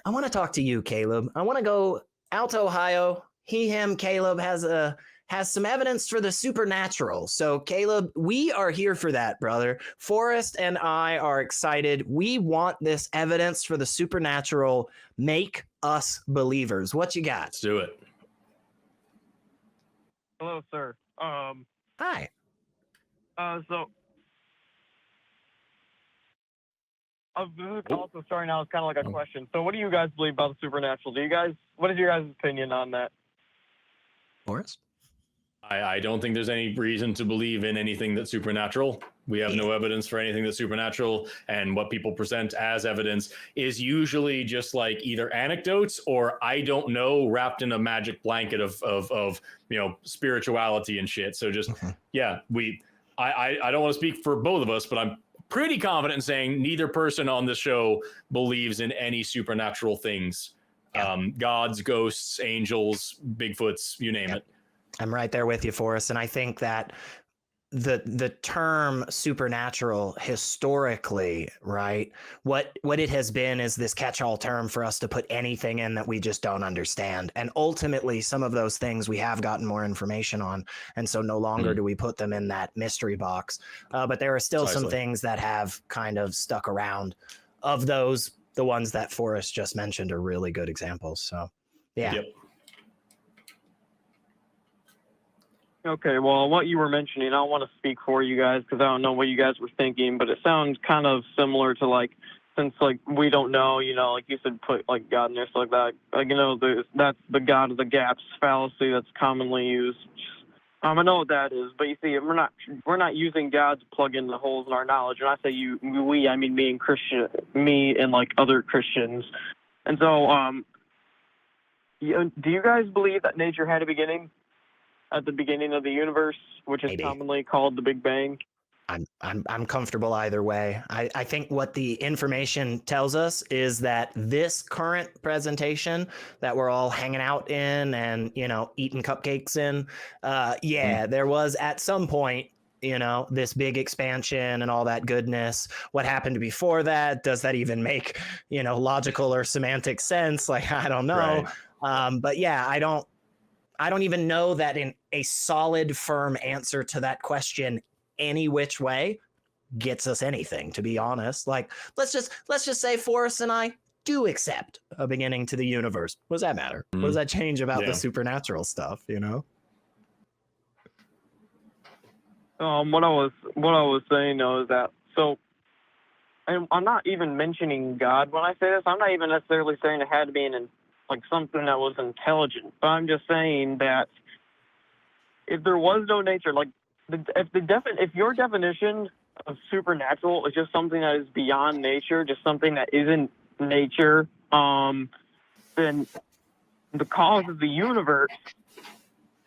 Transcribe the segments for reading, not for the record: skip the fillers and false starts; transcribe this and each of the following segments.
I want to talk to you, Caleb. I want to go out to Ohio. He, him, Caleb has some evidence for the supernatural. So, Caleb, we are here for that, brother. Forrest and I are excited. We want this evidence for the supernatural. Make us believers. What you got? Let's do it. Hello, sir. Hi. So this is also starting out as kind of like a question. So, what do you guys believe about the supernatural? What is your guys' opinion on that? Forrest? I don't think there's any reason to believe in anything that's supernatural. We have no evidence for anything that's supernatural, and what people present as evidence is usually just like either anecdotes or I don't know, wrapped in a magic blanket of spirituality and shit. So just I don't want to speak for both of us, but I'm pretty confident in saying neither person on this show believes in any supernatural things. Gods, ghosts, angels, Bigfoots, you name it. I'm right there with you, Forrest. And I think that the term supernatural historically, right, what it has been is this catch-all term for us to put anything in that we just don't understand. And ultimately, some of those things we have gotten more information on. And so no longer do we put them in that mystery box. But there are still some things that have kind of stuck around. Of those, the ones that Forrest just mentioned are really good examples. So, yeah. Yep. Okay, well, what you were mentioning, I don't want to speak for you guys because I don't know what you guys were thinking, but it sounds kind of similar to since we don't know, like you said, put like God in there, so like that, that's the God of the gaps fallacy that's commonly used. I know what that is, but you see, we're not using God to plug in the holes in our knowledge. And I say we, I mean me and like other Christians. And so, do you guys believe that nature had a beginning? At the beginning of the universe, which is commonly called the Big Bang? I'm comfortable either way. I think what the information tells us is that this current presentation that we're all hanging out in and, eating cupcakes in, there was at some point, this big expansion and all that goodness. What happened before that? Does that even make, logical or semantic sense? Like, I don't know. Right. But yeah, I don't even know that in a solid, firm answer to that question, any which way, gets us anything, to be honest. Like, let's just say Forrest and I do accept a beginning to the universe. What does that matter? What does that change about the supernatural stuff, What I was saying though is that, so I'm not even mentioning God when I say this. I'm not even necessarily saying it had to be something that was intelligent. But I'm just saying that if there was no nature, if your definition of supernatural is just something that is beyond nature, just something that isn't nature, then the cause of the universe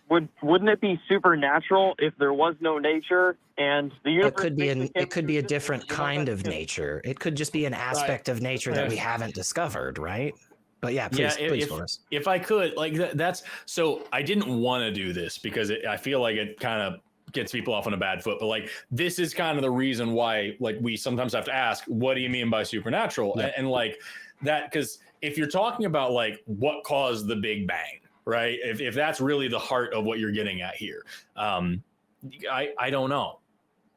wouldn't it be supernatural if there was no nature and the universe? It could be a different kind of nature. It could just be an aspect of nature that we haven't discovered, right? But yeah, please, Forrest. If I could, that's so I didn't want to do this because I feel like it kind of gets people off on a bad foot. But this is kind of the reason why we sometimes have to ask, what do you mean by supernatural? Yeah. And that, because if you're talking about what caused the Big Bang, right? If that's really the heart of what you're getting at here, I don't know.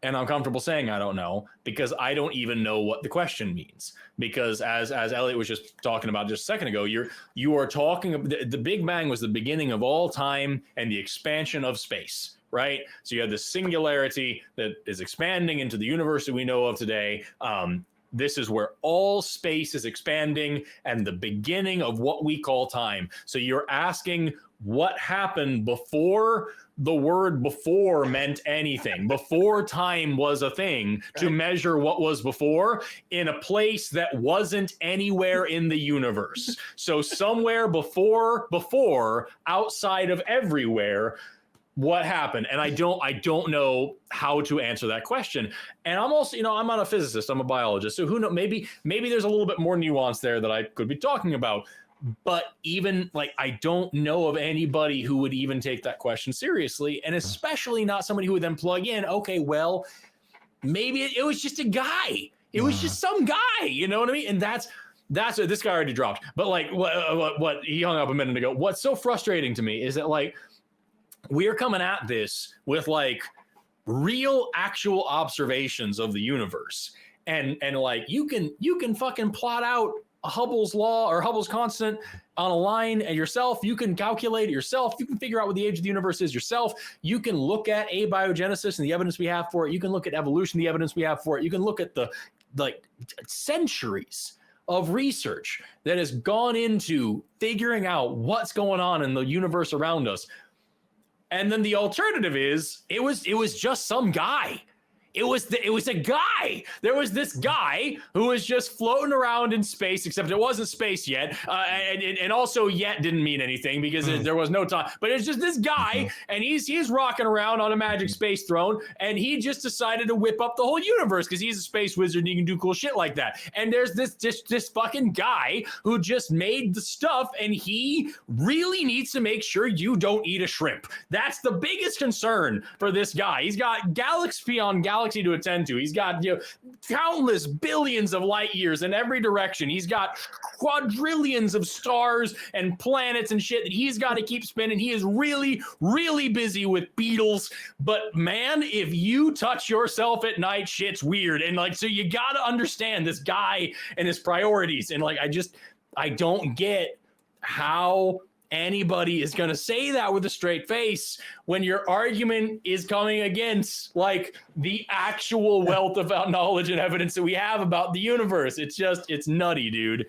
And I'm comfortable saying I don't know because I don't even know what the question means. Because as Elliot was just talking about just a second ago, you are talking about the Big Bang was the beginning of all time and the expansion of space, right? So you have this singularity that is expanding into the universe that we know of today. This is where all space is expanding and the beginning of what we call time. So you're asking what happened before the word before meant anything, before time was a thing, to measure what was before in a place that wasn't anywhere in the universe. So somewhere before, outside of everywhere, what happened? And I don't know how to answer that question. And I'm also, I'm not a physicist, I'm a biologist. So who knows, maybe there's a little bit more nuance there that I could be talking about. But even I don't know of anybody who would even take that question seriously. And especially not somebody who would then plug in, okay, well, maybe it was just a guy. It was just some guy, you know what I mean? And that's what this guy already dropped. But like what he hung up a minute ago. What's so frustrating to me is that like we're coming at this with like real actual observations of the universe. And like you can fucking plot out Hubble's law or Hubble's constant on a line and yourself. You can calculate it yourself. You can figure out what the age of the universe is yourself. You can look at abiogenesis and the evidence we have for it. You can look at evolution, the evidence we have for it. You can look at the like centuries of research that has gone into figuring out what's going on in the universe around us. And then the alternative is it was just some guy. It was a guy. There was this guy who was just floating around in space, except it wasn't space yet. And also yet didn't mean anything because there was no time. But it's just this guy, and he's rocking around on a magic space throne, and he just decided to whip up the whole universe because he's a space wizard and he can do cool shit like that. And there's this fucking guy who just made the stuff, and he really needs to make sure you don't eat a shrimp. That's the biggest concern for this guy. He's got galaxy on galaxy to attend to. He's got countless billions of light years in every direction. He's got quadrillions of stars and planets and shit that he's got to keep spinning. He is really, really busy with beetles. But man, if you touch yourself at night, shit's weird. And like, so you got to understand this guy and his priorities. And like, I don't get how anybody is going to say that with a straight face when your argument is coming against like the actual wealth of knowledge and evidence that we have about the universe. It's nutty, dude.